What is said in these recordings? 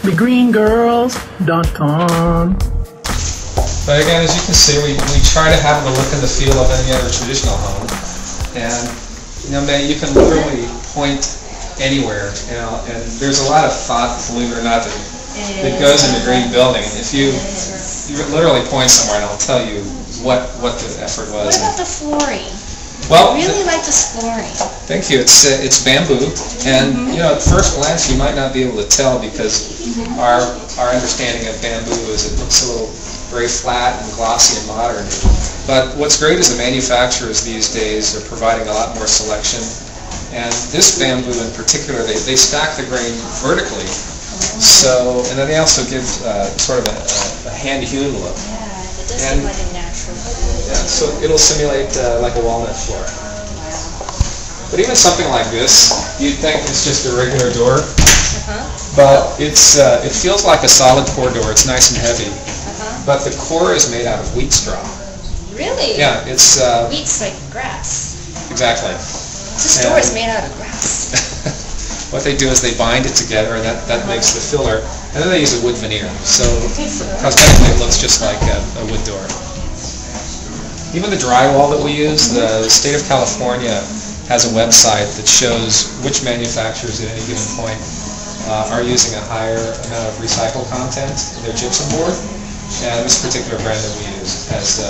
thegreengirls.com. But again, as you can see, we try to have the look and the feel of any other traditional home. And you can literally point anywhere, and there's a lot of thought, believe it or not, that goes into green building. If you literally point somewhere, and I'll tell you what the effort was. What about the flooring? Well, I really like this flooring. Thank you. It's bamboo, and at first glance you might not be able to tell because our understanding of bamboo is it looks a little very flat and glossy and modern. But what's great is the manufacturers these days are providing a lot more selection. And this bamboo in particular, they stack the grain vertically. So, and then they also give sort of a hand-hewn look. Yeah, it does seem like a natural. Yeah, so it'll simulate like a walnut floor. But even something like this, you'd think it's just a regular door. But it feels like a solid core door. It's nice and heavy. But the core is made out of wheat straw. Really? Yeah, it's... wheat's like grass. Exactly. This door is made out of grass. What they do is they bind it together, and that makes the filler. And then they use a wood veneer. So cosmetically it looks just like a wood door. Even the drywall that we use, the state of California has a website that shows which manufacturers at any given point are using a higher amount of recycled content in their gypsum board. And this particular brand that we use has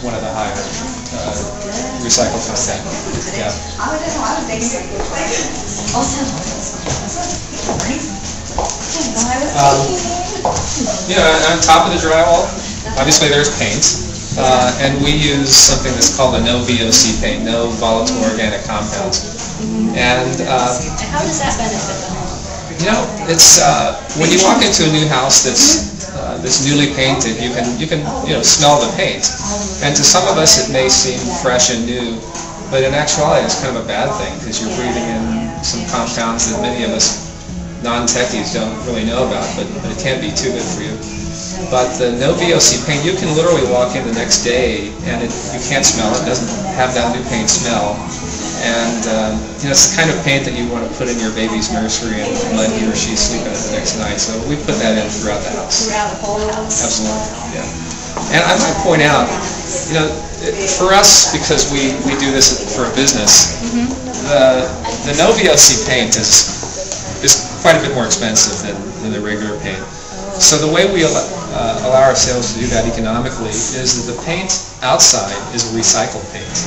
one of the higher recycled content. Yeah. On top of the drywall, obviously there's paint, and we use something that's called a no VOC paint, no volatile organic compounds. And how does that benefit the home? It's when you walk into a new house that's newly painted, you can smell the paint, and to some of us it may seem fresh and new, but in actuality it's kind of a bad thing because you're breathing in some compounds that many of us non-techies don't really know about, but it can be too good for you. But the no VOC paint, you can literally walk in the next day and you can't smell it. It doesn't have that new paint smell. And it's the kind of paint that you want to put in your baby's nursery and let he or she sleep in it the next night. So we put that in throughout the house. Throughout the whole house? Absolutely, yeah. And I might point out, for us, because we do this for a business, the no VOC paint is quite a bit more expensive than the regular paint. So the way we allow our sales to do that economically is that the paint outside is a recycled paint.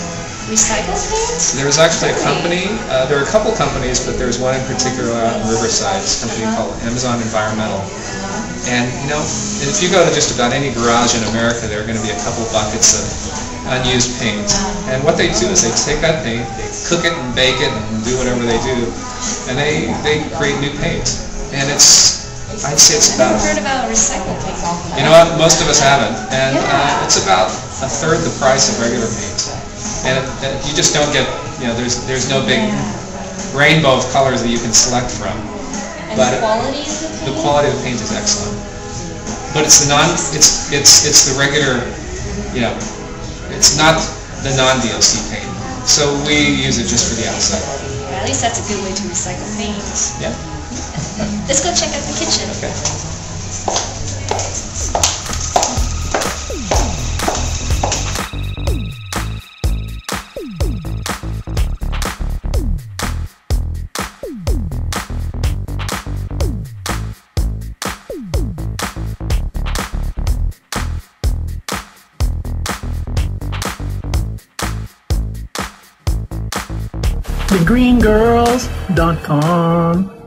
Recycled paint? There's actually a company, there are a couple companies, but there's one in particular out in Riverside. It's a company called Amazon Environmental. And if you go to just about any garage in America, there are going to be a couple buckets of unused paint. And what they do is they take that paint, they cook it and bake it and do whatever they do, and they create new paint. And I'd say it's about... I've heard about recycled paint. You know what? Most of us haven't. And it's about a third the price of regular paint. And you just don't get, there's no big rainbow of colors that you can select from. And but the quality of the paint? The quality of the paint is excellent. But it's the regular, it's not the non-VOC paint. So we use it just for the outside. At least that's a good way to recycle paint. Yeah. Let's go check out the kitchen. Okay. thegreengirls.com.